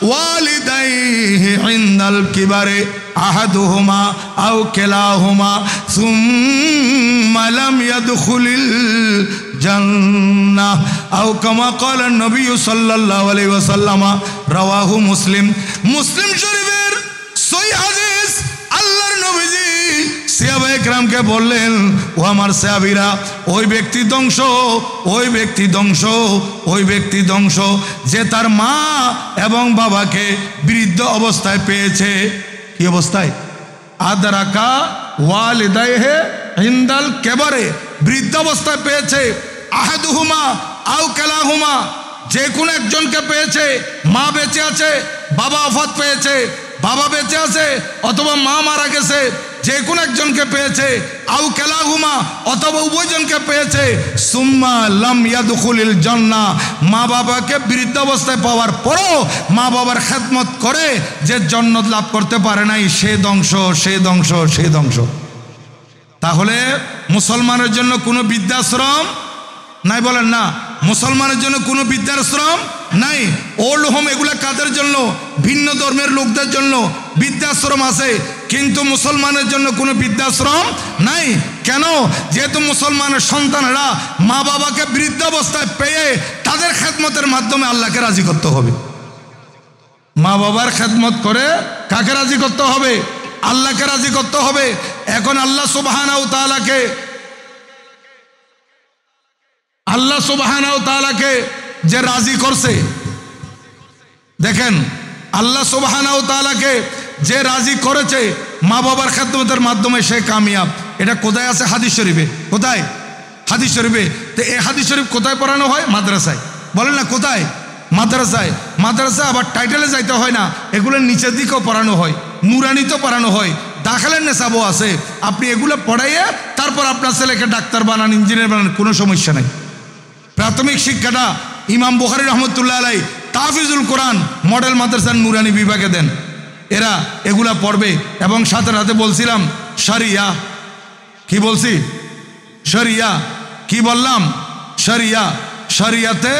ওয়ালিদাইহি ইনদাল কিবারে আহাদুহুমা আও কিলাহুমা সুম্মা লাম ইয়াদখুলিল জান্নাহ আও কামা ক্বালা নবী সাল্লাল্লাহু আলাইহি ওয়াসাল্লাম। রাওয়াহু মুসলিম। মুসলিম শরীফের সহিহ হাদিস। আল্লাহর নবীজি সাহাবায়ে কেরামকে বললেন, ও আমার সাহাবীরা, ওই ব্যক্তি ধ্বংস, ওই ব্যক্তি ধ্বংস, ওই ব্যক্তি ধ্বংস যে তার মা এবং বাবাকে বৃদ্ধ অবস্থায় পেয়েছে। কি অবস্থায়? আদরাকা ওয়ালিদাইহি ইনদাল কিবারে, বৃদ্ধ অবস্থায় পেয়েছে। আহাদুহুমা আও কিলাহুমা, যে কোনো একজনকে পেয়েছে। মা বেঁচে আছে, বাবা ওফাত পেয়েছে, বাবা বেঁচে আছে অথবা মা মারা গেছে, যে কোনো একজনকে পেয়েছে। আও কিলাহুমা, অথবা উভয়জনকে পেয়েছে। সুম্মা লাম ইয়াদখুলিল জান্নাহ, মা বাবাকে বৃদ্ধ অবস্থায় পাওয়ার পরও মা বাবার খেদমত করে যে জান্নাত লাভ করতে পারে নাই, সে ধ্বংস, সে ধ্বংস, সে ধ্বংস। তাহলে মুসলমানের জন্য কোনো বৃদ্ধাশ্রম নাই? বলেন না। মুসলমানের জন্য কোনো বৃদ্ধাশ্রম নাই। ওল্ড হোম এগুলা কাদের জন্য? ভিন্ন ধর্মের লোকদের জন্য বৃদ্ধাশ্রম আছে, কিন্তু মুসলমানের জন্য কোনো বৃদ্ধাশ্রম নাই। কেন? যেহেতু মুসলমানের সন্তানেরা মা বাবাকে বৃদ্ধ অবস্থায় পেয়ে তাদের খেদমতের মাধ্যমে আল্লাহকে রাজি করতে হবে। মা বাবার খেদমত করে কাকে রাজি করতে হবে? আল্লাহকে রাজি করতে হবে। এখন আল্লাহ সুবহানাহু ওয়া তাআলাকে, আল্লাহ সুবহানাহু ওয়া তাআলাকে যে রাজি করছে, দেখেন আল্লাহ সুবহানাহু ওয়া তাআলাকে যে রাজি করেছে মা বাবার খেদমতের মাধ্যমে, সে কামিয়াব। এটা কোথায় আছে? হাদিস শরীফে। কোথায়? হাদিস শরীফে। তো এই হাদিস শরীফ কোথায় পড়ানো হয়? মাদ্রাসায়। বলেন না কোথায়? মাদ্রাসায়। মাদ্রাসায় আবার টাইটেলে যাইতে হয় না, এগুলোর নিচের দিকেও পড়ানো হয়, নুরানিতে পড়ানো হয়, দাখিলের নেশাবও আছে। আপনি এগুলো পড়াইয়ে তারপর আপনার ছেলেকে ডাক্তার বানান, ইঞ্জিনিয়ার বানান, কোনো সমস্যা নাই। প্রাথমিক শিক্ষাটা ইমাম বুখারী রহমতুল্লাহ আলাইহি তাহফিজুল কোরআন মডেল মাদ্রাসার নুরানি বিভাগে দেন, এরা এগুলা পড়বে। এবং সাথে সাথে বলছিলাম শরিয়া। কি বলছি? শরিয়া। কি বললাম? শরিয়া। শরিয়াতে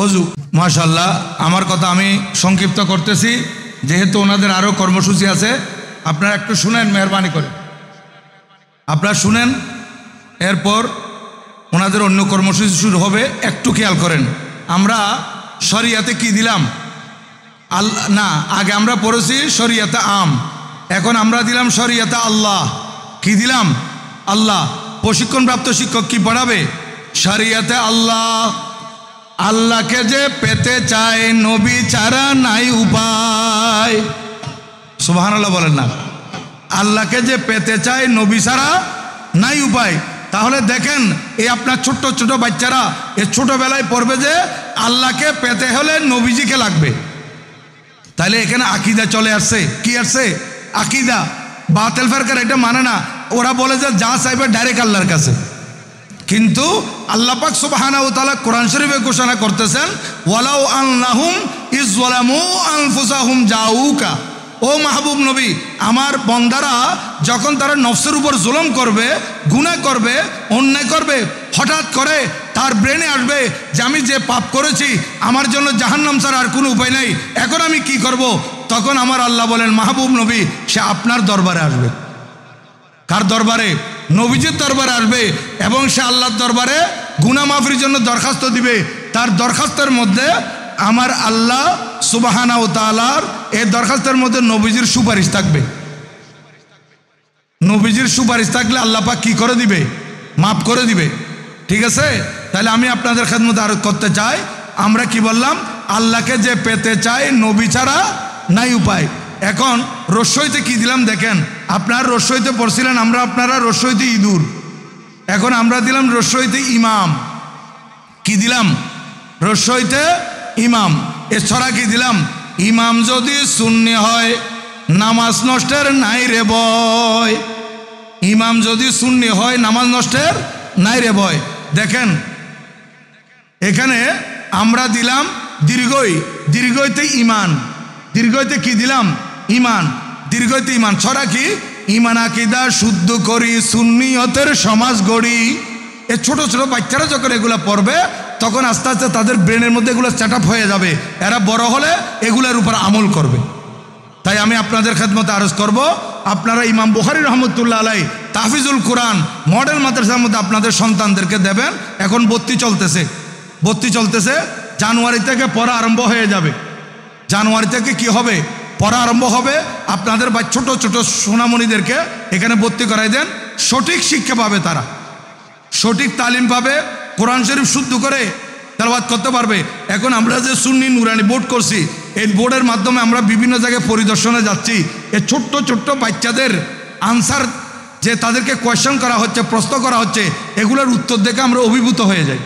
ওযু। মাশাআল্লাহ, আমার কথা আমি সংক্ষিপ্ত করতেছি, যেহেতু ওনাদের আরও কর্মসূচি আছে। আপনারা একটু শুনেন মেহরবানি করে, আপনারা শুনেন, এরপর ওনাদের অন্য কর্মসূচি শুরু হবে। একটু খেয়াল করেন। আমরা শরিয়াতে কি দিলাম? আল্লাহ না, আগে আমরা পড়েছি শরিয়াতে আম, এখন আমরা দিলাম শরিয়াতে আল্লাহ। কি দিলাম? আল্লাহ। প্রশিক্ষণপ্রাপ্ত শিক্ষক কি পড়াবে? শরিয়াতে আল্লাহ। আল্লাহকে যে পেতে চায় নবী ছাড়া নাই উপায়। সুবহানাল্লাহ বলেন না। আল্লাহকে যে পেতে চায় নবী ছাড়া নাই উপায়। তাহলে দেখেন, এই আপনার ছোট্ট ছোট বাচ্চারা এই ছোটবেলায় পড়বে যে আল্লাহকে পেতে হলে নবীজিকে লাগবে। তাহলে এখানে আকিদা চলে আসছে। কি আসছে? আকিদা। বাতিল ফেরকার এটা মানে না। ওরা বলে যে যা চাইবে ডাইরেক্ট আল্লাহর কাছে। কিন্তু আল্লাহ পাক সুবহানাহু ওয়া তাআলা কোরআন শরীফে ঘোষণা করতেছেন, ওয়ালাউ আন্নাহুম ইয যালামু আনফুসাহুম জাউকা। ও মাহবুব নবী, আমার বন্দারা যখন তারা নফসের উপর জুলুম করবে, গুনাহ করবে, অন্যায় করবে, হঠাৎ করে তার ব্রেনে আসবে যে আমি যে পাপ করেছি, আমার জন্য জাহান্নাম ছাড়া আর কোনো উপায় নেই, এখন আমি কি করব? তখন আমার আল্লাহ বলেন, মাহবুব নবী, সে আপনার দরবারে আসবে। কার দরবারে? নবীজির দরবারে আসবে, এবং সে আল্লাহর দরবারে গুনাহ মাফির জন্য দরখাস্ত দিবে। তার দরখাস্তের মধ্যে আমার আল্লাহ সুবহানাহু ওয়া তাআলার এই দরখাস্তের মধ্যে নবীজির সুপারিশ থাকবে। নবীজির সুপারিশ থাকলে আল্লাহ পাক কি করে দিবে? মাফ করে দিবে। ঠিক আছে, তাহলে আমি আপনাদের খেদমতে আরজ করতে চাই, আমরা কি বললাম? আল্লাহকে যে পেতে চাই নবী ছাড়া নাই উপায়। এখন রস্যইতে কি দিলাম দেখেন, আপনার রস্যইতে পড়ছিলেন আমরা, আপনারা রস্যইতে ইঁদুর, এখন আমরা দিলাম রস্যইতে ইমাম। কি দিলাম? রস্যইতে ইমাম। এছাড়া কি দিলাম? ইমাম যদি সুন্নি হয় নামাজ নষ্টের নাই রে ভয়। ইমাম যদি সুন্নি হয় নামাজ নষ্টের নাই রে ভয়। দেখেন এখানে আমরা দিলাম দীর্ঘই, দীর্ঘইতে ইমান, দীর্ঘইতে কি দিলাম? ইমান, দীর্ঘইতে ইমান। ছড়া কি? ইমান আকিদা শুদ্ধ করি সুন্নিয়তের সমাজ গড়ি। এই ছোট ছোট বাচ্চারা যখন এগুলা পড়বে তখন আস্তে আস্তে তাদের ব্রেনের মধ্যে এগুলো সেট আপ হয়ে যাবে, এরা বড় হলে এগুলোর উপর আমল করবে। তাই আমি আপনাদের খেদমতে আরজ করব, আপনারা ইমাম বুখারী রহমতুল্লাহ আলাই তাহফিজুল কোরআন মডেল মাদ্রাসার মধ্যে আপনাদের সন্তানদেরকে দেবেন। এখন ভর্তি চলতেছে, ভর্তি চলতেছে, জানুয়ারি থেকে পড়া আরম্ভ হয়ে যাবে। জানুয়ারি থেকে কি হবে? পড়া আরম্ভ হবে। আপনাদের বা ছোট ছোট সোনামণিদেরকে এখানে ভর্তি করাই দেন, সঠিক শিক্ষা পাবে, তারা সঠিক তালিম পাবে, কোরআন শরীফ শুদ্ধ করে তেলাওয়াত করতে পারবে। এখন আমরা যে সুন্নি নুরানি বোর্ড করছি, এই বোর্ডের মাধ্যমে আমরা বিভিন্ন জায়গায় পরিদর্শনে যাচ্ছি। এই ছোট্ট ছোট্ট বাচ্চাদের আনসার যে তাদেরকে কোয়েশ্চেন করা হচ্ছে, প্রশ্ন করা হচ্ছে, এগুলোর উত্তর দেখে আমরা অভিভূত হয়ে যাই।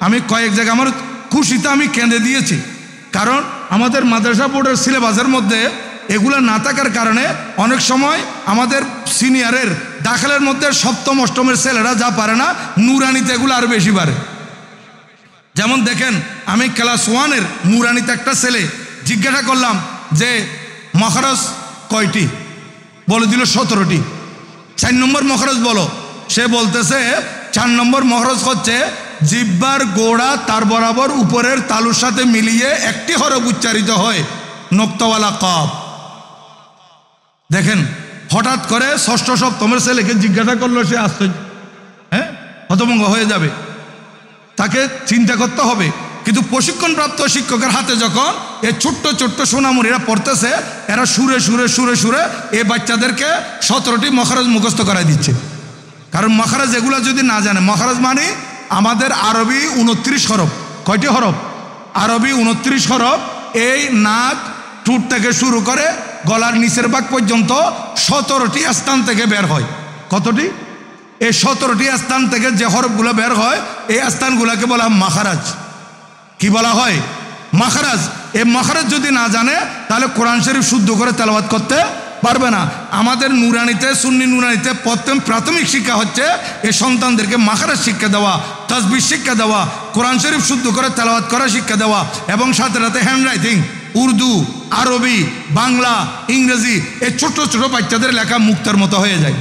আমি কয়েক জায়গায় আমার খুশিতে আমি কেঁদে দিয়েছি, কারণ আমাদের মাদ্রাসা বোর্ডের সিলেবাসের মধ্যে এগুলো না থাকার কারণে অনেক সময় আমাদের সিনিয়রের দাখিলের মধ্যে সপ্তম অষ্টমের ছেলেরা যা পারে না, নুরানিতে এগুলো আরও বেশি পারে। যেমন দেখেন, আমি ক্লাস 1-এর নুরানিতে একটা ছেলে জিজ্ঞাসা করলাম যে মখরজ কয়টি? বলে দিল 17টি। 4 নম্বর মখরজ বলো। সে বলতেছে 4 নম্বর মখরজ হচ্ছে জিহ্বার গোড়া তার বরাবর উপরের তালুর সাথে মিলিয়ে একটি হরফ উচ্চারিত হয়, নোক্তাওয়ালা কফ। দেখেন, হঠাৎ করে ষষ্ঠ সপ্তমের ছেলেকে জিজ্ঞাসা করলো, সে আশ্চর্য, হ্যাঁ, হতভম্ব হয়ে যাবে, তাকে চিন্তা করতে হবে। কিন্তু প্রশিক্ষণপ্রাপ্ত শিক্ষকের হাতে যখন এই ছোট্ট ছোট্ট সোনামণিরা পড়তেছে, এরা সুরে সুরে সুরে সুরে এই বাচ্চাদেরকে 17টি মখরজ মুখস্থ করাই দিচ্ছে। কারণ মখরজ এগুলো যদি না জানে, মখরজ মানে আমাদের আরবি 29 হরফ। কয়টি হরফ? আরবি 29 হরফ। এই নাক ঠোঁট থেকে শুরু করে গলার নিচের ভাগ পর্যন্ত 17টি স্থান থেকে বের হয়। কতটি? এই 17টি স্থান থেকে যে হরফগুলো বের হয়, এই স্থানগুলোকে বলা হয় মাখারাজ। কি বলা হয়? মাখারাজ। এই মাখারাজ যদি না জানে তাহলে কোরআন শরীফ শুদ্ধ করে তেলাওয়াত করতে পারবে না। আমাদের নুরানিতে, সুন্নি নুরানিতে প্রথম প্রাথমিক শিক্ষা হচ্ছে এই সন্তানদেরকে মাখারাজ শিক্ষা দেওয়া, তাসবিহ শিক্ষা দেওয়া, কোরআন শরীফ শুদ্ধ করে তেলাওয়াত করা শিক্ষা দেওয়া, এবং সাথে সাথে হ্যান্ড রাইটিং, উর্দু, আরবি, বাংলা, ইংরেজি, এই ছোট ছোট বাচ্চাদের লেখা মুক্তার মতো হয়ে যায়,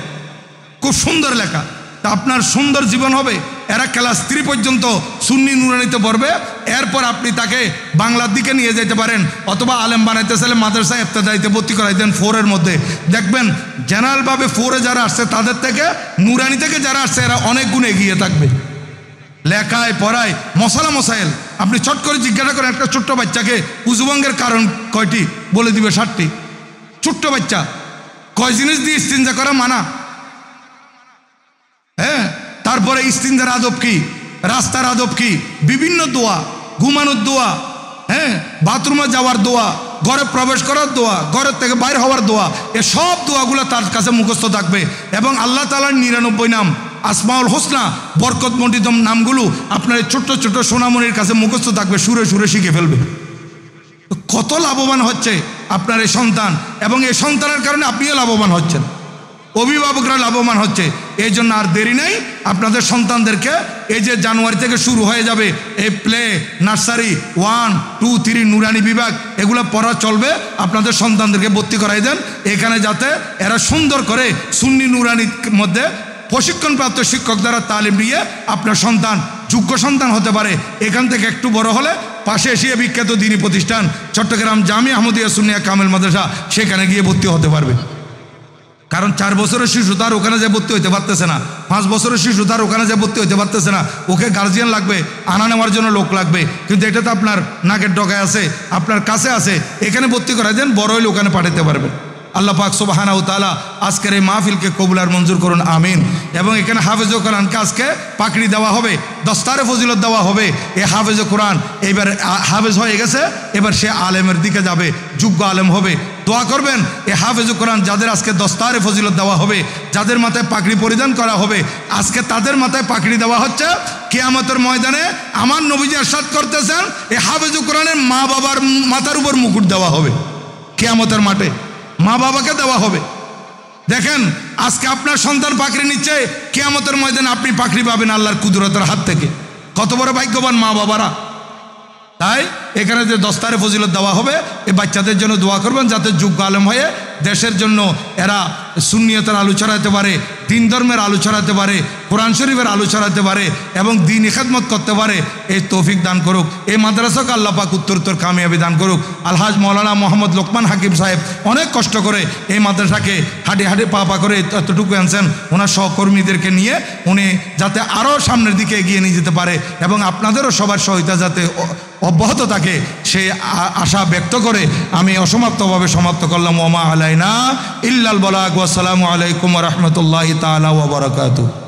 খুব সুন্দর লেখা। তা আপনার সুন্দর জীবন হবে। এরা ক্লাস 3 পর্যন্ত সুন্নি নুরানিতে পড়বে, এরপর আপনি তাকে বাংলার দিকে নিয়ে যেতে পারেন, অথবা আলেম বানাইতে চাইলে মাদ্রাসা ইফতেদায়ীতে ভর্তি করাই দেন 4-এর মধ্যে। দেখবেন জেনারেলভাবে 4-এ যারা আসছে তাদের থেকে নুরানি থেকে যারা আসছে এরা অনেক গুণ এগিয়ে থাকবে লেখায়, পড়ায়, মশালা মশাইল। আপনি চট করে জিজ্ঞাসা করেন একটা ছোট্ট বাচ্চাকে উজুভঙ্গের কারণ কয়টি? বলে দিবে 60টি। ছোট্ট বাচ্চা কয় জিনিস দিয়ে ইস্তিনজা করা মানা, হ্যাঁ, তারপরে ইস্তিনজার আদব কি, রাস্তার আদব কি, বিভিন্ন দোয়া, ঘুমানোর দোয়া, হ্যাঁ, বাথরুমে যাওয়ার দোয়া, ঘরে প্রবেশ করার দোয়া, ঘরের থেকে বাইরে হওয়ার দোয়া, এসব দোয়াগুলো তার কাছে মুখস্থ থাকবে। এবং আল্লাহ তাআলার 99 নাম, আসমাউল হোসনা, বরকতমণ্ডিত নামগুলো আপনার এই ছোট্ট ছোট্ট সোনামণির কাছে মুখস্থ থাকবে, সুরে সুরে শিখে ফেলবে। কত লাভবান হচ্ছে আপনার এই সন্তান, এবং এই সন্তানের কারণে আপনিও লাভবান হচ্ছেন, অভিভাবকরা লাভবান হচ্ছে। এই জন্য আর দেরি নেই, আপনাদের সন্তানদেরকে এই যে জানুয়ারি থেকে শুরু হয়ে যাবে এই প্লে, নার্সারি 1, 2, 3 নুরানি বিভাগ, এগুলো পড়া চলবে। আপনাদের সন্তানদেরকে ভর্তি করাই দেন এখানে, যাতে এরা সুন্দর করে সুন্নি নুরানির মধ্যে প্রশিক্ষণপ্রাপ্ত শিক্ষক দ্বারা তালিম নিয়ে আপনার সন্তান যোগ্য সন্তান হতে পারে। এখান থেকে একটু বড় হলে পাশে এশিয়া বিখ্যাত দ্বীনি প্রতিষ্ঠান চট্টগ্রাম জামিয়া আহমদিয়া সুন্নিয়া কামেল মাদ্রাসা, সেখানে গিয়ে ভর্তি হতে পারবে। কারণ 4 বছরের শিশু তার ওখানে যে ভর্তি হইতে পারতেছে না, 5 বছরের শিশু তার ওখানে যে ভর্তি হইতে পারতেছে না, ওকে গার্জিয়ান লাগবে, আনা নেওয়ার জন্য লোক লাগবে। কিন্তু এটা তো আপনার নাকের ডগায় আছে, আপনার কাছে আছে, এখানে ভর্তি করা দেন, বড় হইলে ওখানে পাঠাতে পারবেন। আল্লাহ পাক সুবহানাহু ওয়া তাআলা আজকের এই মাহফিলকে কবুল আর মঞ্জুর করুন, আমিন। এবং এখানে হাফেজে কোরআনকে আজকে পাকড়ি দেওয়া হবে, দস্তারে ফজিলত দেওয়া হবে। এই হাফেজে কোরআন এবার হাফেজ হয়ে গেছে, এবার সে আলেমের দিকে যাবে, যোগ্য আলেম হবে। দোয়া করবেন এই হাফেজে কোরআন যাদের আজকে দস্তারে ফজিলত দেওয়া হবে, যাদের মাথায় পাকড়ি পরিধান করা হবে, আজকে তাদের মাথায় পাকড়ি দেওয়া হচ্ছে। কিয়ামতের ময়দানে আমার নবীজি ইরশাদ করতেছেন এই হাফেজে কোরআনের মা বাবার মাথার উপর মুকুট দেওয়া হবে, কিয়ামতের মাঠে মা বাবাকে দেওয়া হবে। দেখেন আজকে আপনার সন্তান পাকড়ি নিচ্ছে, কিয়ামতের ময়দানে আপনি পাকড়ি পাবেন আল্লাহর কুদরতের হাত থেকে। কত বড় ভাগ্যবান মা বাবারা। তাই এখানে যে দস্তারে ফজিলত দেওয়া হবে, এই বাচ্চাদের জন্য দোয়া করবেন যাতে যোগ্য আলেম হয়ে দেশের জন্য এরা সুন্নিয়তের আলো ছড়াতে পারে, দিন ধর্মের আলো ছড়াতে পারে, কোরআন শরীফের আলো ছড়াতে পারে এবং দ্বীনি খেদমত করতে পারে। এই তৌফিক দান করুক। এই মাদ্রাসাকে আল্লাহ পাক উত্তরোত্তর কামিয়াবি দান করুক। আলহাজ মৌলানা মোহাম্মদ লোকমান হাকিম সাহেব অনেক কষ্ট করে এই মাদ্রাসাকে হাঁটি হাঁটি পা করে এতটুকু আনছেন। ওনার সহকর্মীদেরকে নিয়ে উনি যাতে আরও সামনের দিকে এগিয়ে নিয়ে যেতে পারে এবং আপনাদেরও সবার সহায়তা যাতে অব্যাহত থাকে, সেই আশা ব্যক্ত করে আমি অসমাপ্তভাবে সমাপ্ত করলাম। ওমা আলাইনা ইল্লাল বালাগ। ওয়াসসালামু আলাইকুম ওয়া রাহমাতুল্লাহি তাআলা ওয়া বারাকাতুহু।